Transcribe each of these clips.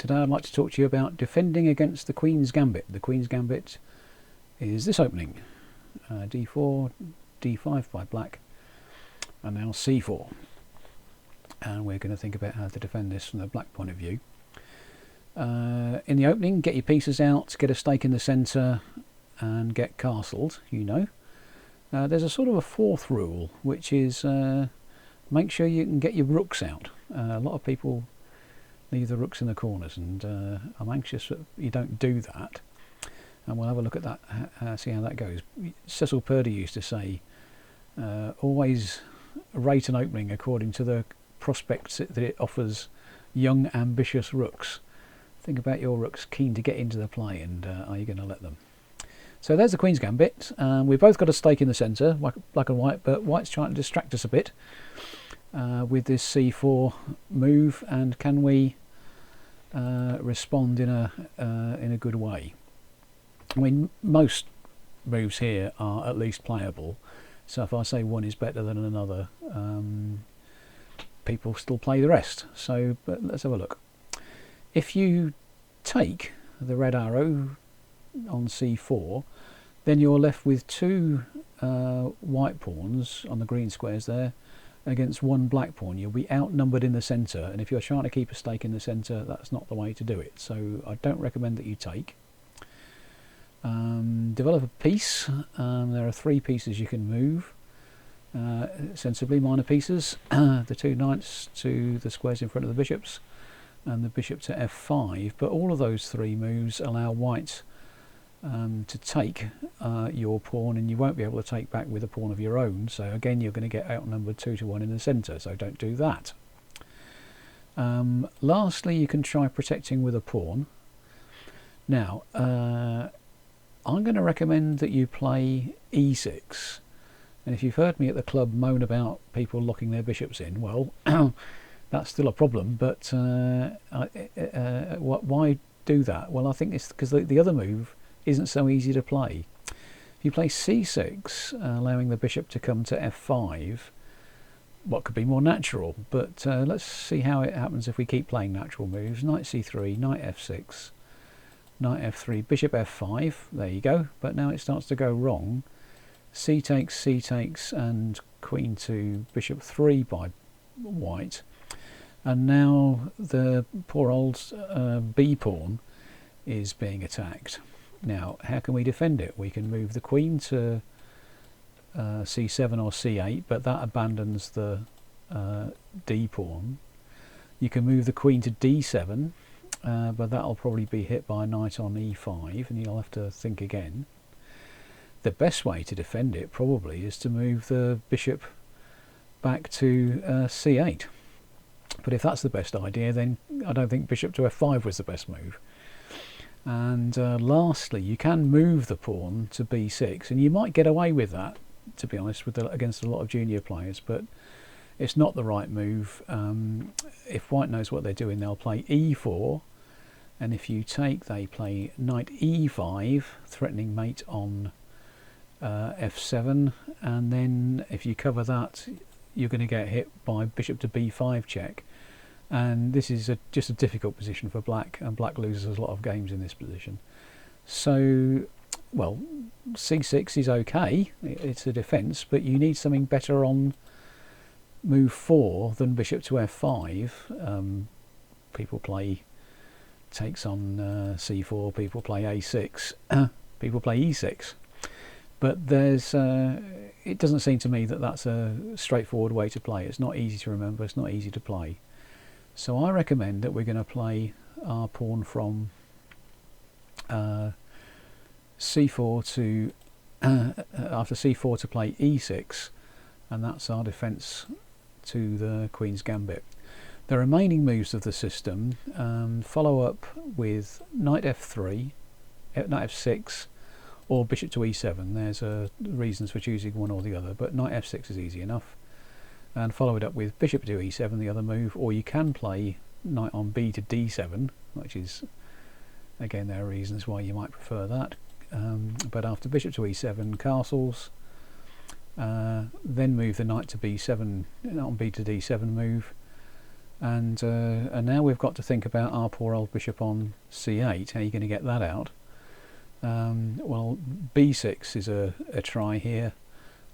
Today I'd like to talk to you about defending against the Queen's Gambit. The Queen's Gambit is this opening. D4, D5 by black, and now C4. And we're going to think about how to defend this from the black point of view. In the opening, get your pieces out, get a stake in the centre, and get castled, you know. There's a sort of a fourth rule, which is make sure you can get your rooks out. A lot of people leave the rooks in the corners, and I'm anxious that you don't do that. And we'll have a look at that, see how that goes. Cecil Purdy used to say, always rate an opening according to the prospects that it offers young, ambitious rooks. Think about your rooks keen to get into the play, and are you going to let them? So there's the Queen's Gambit. We've both got a stake in the centre, black and white, but white's trying to distract us a bit with this C4 move, and can we respond in a good way? I mean, most moves here are at least playable, so if I say one is better than another, people still play the rest. So, but let's have a look. If you take the red arrow on C4, then you're left with two white pawns on the green squares there against one black pawn. You'll be outnumbered in the centre, and if you're trying to keep a stake in the centre, that's not the way to do it. So I don't recommend that you take. Develop a piece. There are three pieces you can move sensibly, minor pieces. The two knights to the squares in front of the bishops, and the bishop to f5, but all of those three moves allow white to take your pawn, and you won't be able to take back with a pawn of your own, so again you're going to get outnumbered 2-1 in the centre, so don't do that. Lastly, you can try protecting with a pawn. Now I'm going to recommend that you play e6, and if you've heard me at the club moan about people locking their bishops in, well that's still a problem, but why do that? Well, I think it's because the other move isn't so easy to play. If you play c6, allowing the bishop to come to f5, what could be more natural? But let's see how it happens if we keep playing natural moves. Knight c3, knight f6, knight f3, bishop f5, there you go, but now it starts to go wrong. C takes, and queen to bishop 3 by white. And now the poor old b pawn is being attacked. Now, how can we defend it? We can move the queen to c7 or c8, but that abandons the d pawn. You can move the queen to d7, but that'll probably be hit by a knight on e5, and you'll have to think again. The best way to defend it probably is to move the bishop back to c8. But if that's the best idea, then I don't think bishop to f5 was the best move. And lastly, you can move the pawn to b6, and you might get away with that, to be honest, against a lot of junior players, but it's not the right move. If white knows what they're doing, they'll play e4, and if you take, they play knight e5, threatening mate on f7, and then if you cover that, you're going to get hit by bishop to b5 check, and this is just a difficult position for black, and black loses a lot of games in this position. So, well, c6 is okay, it's a defence, but you need something better on move 4 than bishop to f5. People play takes on c4, people play a6, people play e6. But there's, it doesn't seem to me that that's a straightforward way to play. It's not easy to remember, it's not easy to play. So I recommend that we're going to play our pawn from c4 to, after c4 to play e6, and that's our defence to the Queen's Gambit. The remaining moves of the system follow up with knight f3, knight f6, or bishop to e7. There's reasons for choosing one or the other, but knight f6 is easy enough. And follow it up with bishop to e7, the other move, or you can play knight on b to d7, which is, again, there are reasons why you might prefer that. But after bishop to e7, castles, then move the knight to b7, on b to d7 move, And now we've got to think about our poor old bishop on c8. How are you going to get that out? Well, b6 is a try here,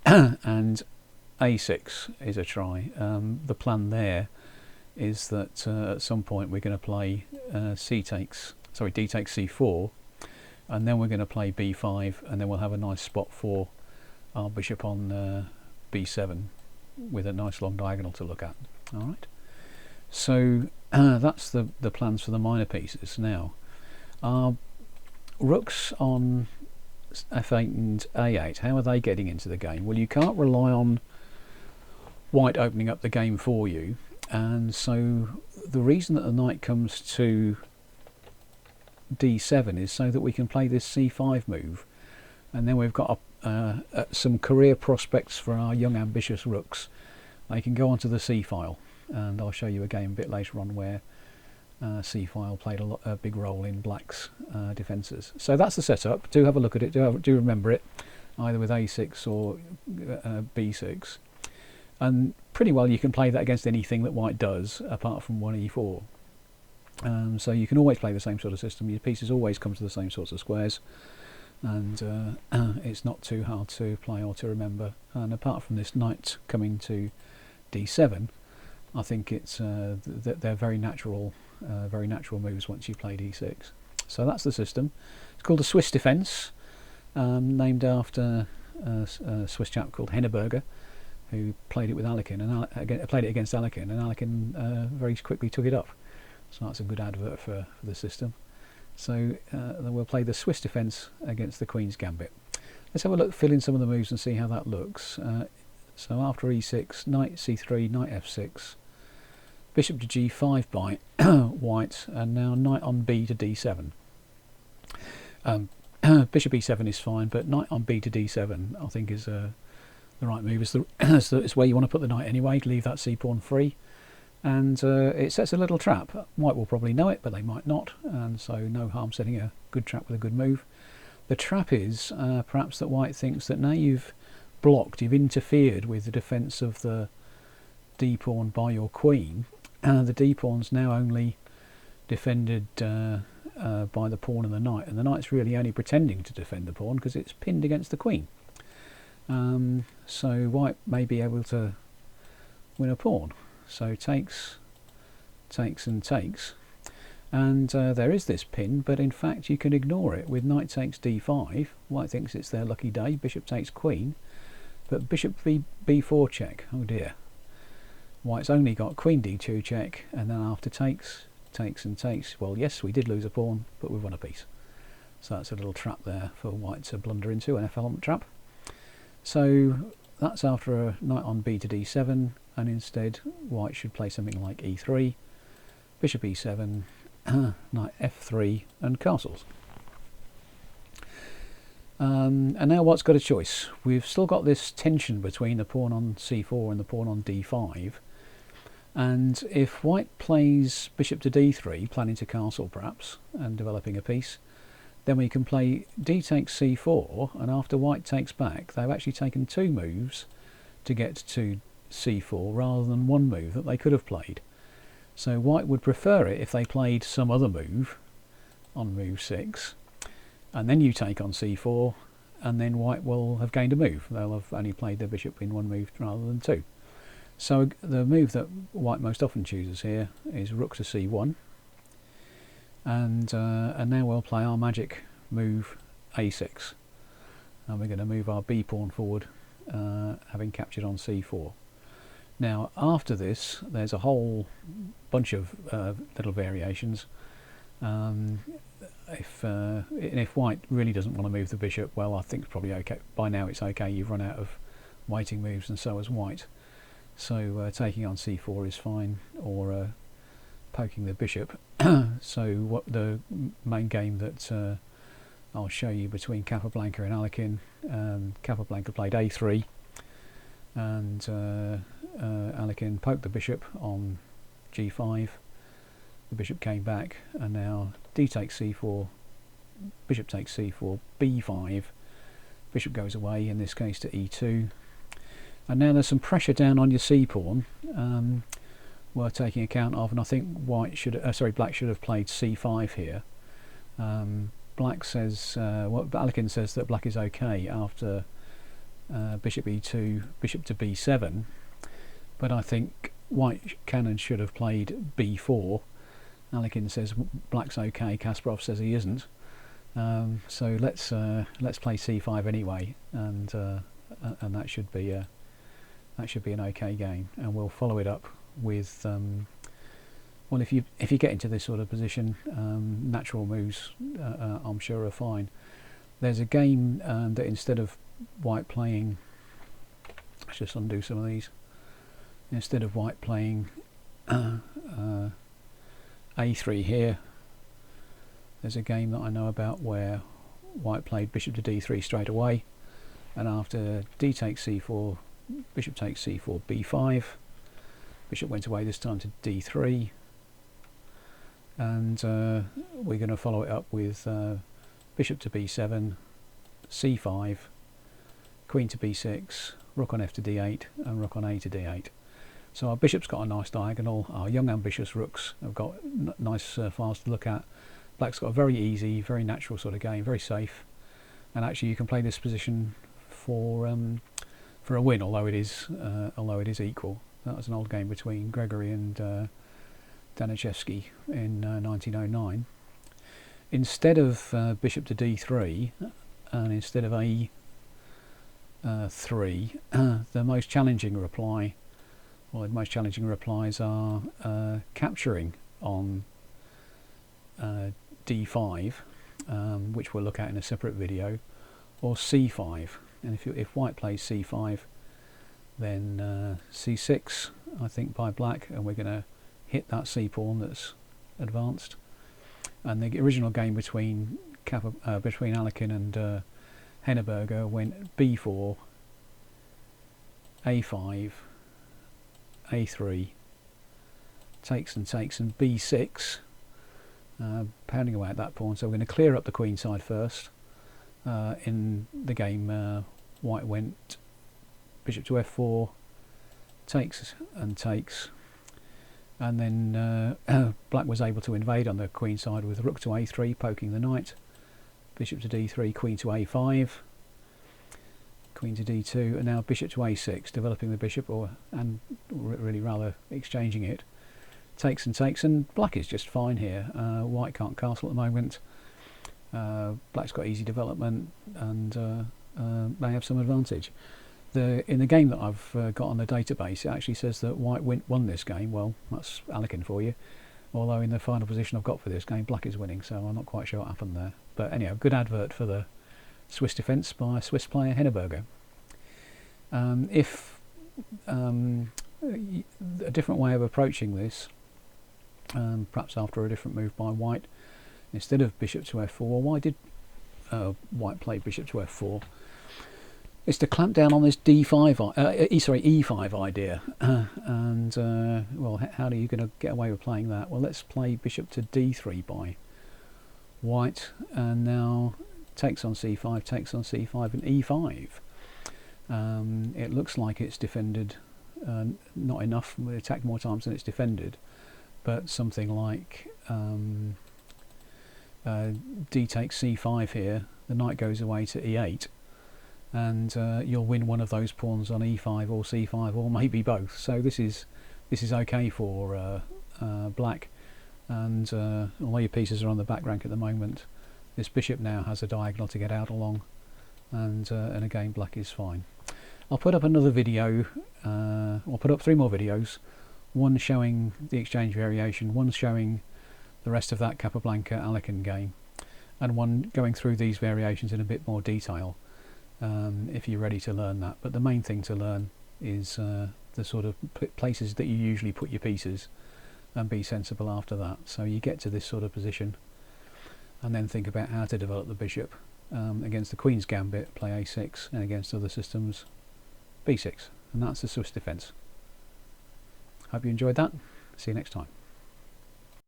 and a6 is a try. The plan there is that at some point we're going to play d takes c4, and then we're going to play b5, and then we'll have a nice spot for our bishop on b7 with a nice long diagonal to look at. All right. So that's the plans for the minor pieces. Now, our rooks on f8 and a8, how are they getting into the game? Well, you can't rely on white opening up the game for you, and so the reason that the knight comes to d7 is so that we can play this c5 move, and then we've got some career prospects for our young ambitious rooks. They can go onto the c-file, and I'll show you a game a bit later on where c-file played a big role in black's defences. So that's the setup. Do have a look at it, do remember it, either with a6 or b6, and pretty well you can play that against anything that white does apart from 1e4. So you can always play the same sort of system. Your pieces always come to the same sorts of squares, and it's not too hard to play or to remember. And apart from this knight coming to d7, I think it's they're very natural moves once you play d6. So that's the system. It's called a Swiss defence, named after a Swiss chap called Henneberger, who played it with Alekin, and played it against Alekin, and Alekin very quickly took it up. So that's a good advert for the system. So then we'll play the Swiss defence against the Queen's Gambit. Let's have a look, fill in some of the moves and see how that looks. So after e6, knight c3, knight f6, bishop to g5 by white, and now knight on b to d7. Bishop e7 is fine, but knight on b to d7 I think is the right move. It's where you want to put the knight anyway, to leave that c-pawn free. And it sets a little trap. White will probably know it, but they might not, and so no harm setting a good trap with a good move. The trap is perhaps that white thinks that now you've interfered with the defence of the d-pawn by your queen. The d-pawn's now only defended by the pawn and the knight, and the knight's really only pretending to defend the pawn because it's pinned against the queen. So white may be able to win a pawn. So takes, and takes, and there is this pin, but in fact you can ignore it with knight takes d5. White thinks it's their lucky day. Bishop takes queen, but bishop b4 check. Oh dear. White's only got queen d2 check, and then after takes, and takes. Well, yes, we did lose a pawn, but we've won a piece. So that's a little trap there for white to blunder into, an F-element trap. So that's after a knight on b to d7, and instead white should play something like e3, bishop e7, knight f3, and castles. And now white's got a choice. We've still got this tension between the pawn on c4 and the pawn on d5, and if white plays bishop to d3, planning to castle perhaps and developing a piece, then we can play d takes c4, and after white takes back, they've actually taken two moves to get to c4 rather than one move that they could have played. So white would prefer it if they played some other move on move 6, and then you take on c4, and then white will have gained a move. They'll have only played their bishop in one move rather than two. So the move that white most often chooses here is rook to c1, and now we'll play our magic move a6, and we're going to move our b pawn forward, having captured on c4. Now after this there's a whole bunch of little variations. If white really doesn't want to move the bishop, well, I think it's probably okay. By now it's okay, you've run out of waiting moves, and so has white. So taking on c4 is fine, or poking the bishop. So what the main game that I'll show you between Capablanca and Alekin, Capablanca played a3, and Alekin poked the bishop on g5. The bishop came back, and now d takes c4, bishop takes c4, b5, bishop goes away, in this case to e2, and now there's some pressure down on your c pawn. worth taking account of, and I think black should have played c5 here. Black says, Alekin says that black is okay after bishop e2, bishop to b7, but I think white cannon should have played b4. Alekin says black's okay, Kasparov says he isn't. So let's play c5 anyway, and that should be an okay game, and we'll follow it up with well, if you get into this sort of position, natural moves I'm sure are fine. There's a game that instead of white playing, let's just undo some of these, instead of white playing a3 here, there's a game that I know about where white played bishop to d3 straight away, and after d takes c4, bishop takes c4, b5, bishop went away this time to d3, and we're going to follow it up with bishop to b7, c5, queen to b6, rook on f to d8, and rook on a to d8. So our bishop's got a nice diagonal, our young ambitious rooks have got nice files to look at. Black's got a very easy, very natural sort of game, very safe, and actually you can play this position for a win, although it is equal. That was an old game between Gregory and Daniszewski in 1909. Instead of bishop to d3 and instead of a3, the most challenging reply, well, the most challenging replies are capturing on d5, which we'll look at in a separate video, or c5. And if white plays c5, then c6, I think, by black, and we're going to hit that c pawn that's advanced. And the original game between Alekin and Henneberger went b4, a5, a3, takes and takes, and b6, pounding away at that pawn. So we're going to clear up the queen side first. In the game, white went bishop to f4, takes and takes, and then black was able to invade on the queen side with rook to a3, poking the knight, bishop to d3, queen to a5, queen to d2, and now bishop to a6, developing the bishop, and really rather exchanging it. Takes and takes, and black is just fine here. White can't castle at the moment. Black's got easy development, and they have some advantage. In the game that I've got on the database, it actually says that white won this game. Well, that's Alekin for you. Although in the final position I've got for this game, black is winning, so I'm not quite sure what happened there. But anyhow, good advert for the Swiss defence by Swiss player Henneberger. If a different way of approaching this, perhaps after a different move by white, instead of bishop to f4, why did white play bishop to f4? It's to clamp down on this E5 idea, and well, how are you going to get away with playing that? Well, let's play bishop to d3 by white, and now takes on c5, takes on c5, and e5. It looks like it's defended, not enough, attacked more times than it's defended, but something like d takes c5 here, the knight goes away to e8, and you'll win one of those pawns on e5 or c5, or maybe both. So this is okay for black, and although your pieces are on the back rank at the moment, this bishop now has a diagonal to get out along, and again black is fine. I'll put up another video, I'll put up 3 more videos, one showing the exchange variation, one showing the rest of that Capablanca Alekin game, and one going through these variations in a bit more detail, if you're ready to learn that. But the main thing to learn is the sort of places that you usually put your pieces, and be sensible after that. So you get to this sort of position and then think about how to develop the bishop. Against the Queen's Gambit, play a6, and against other systems, b6, and that's the Swiss defence. Hope you enjoyed that. See you next time.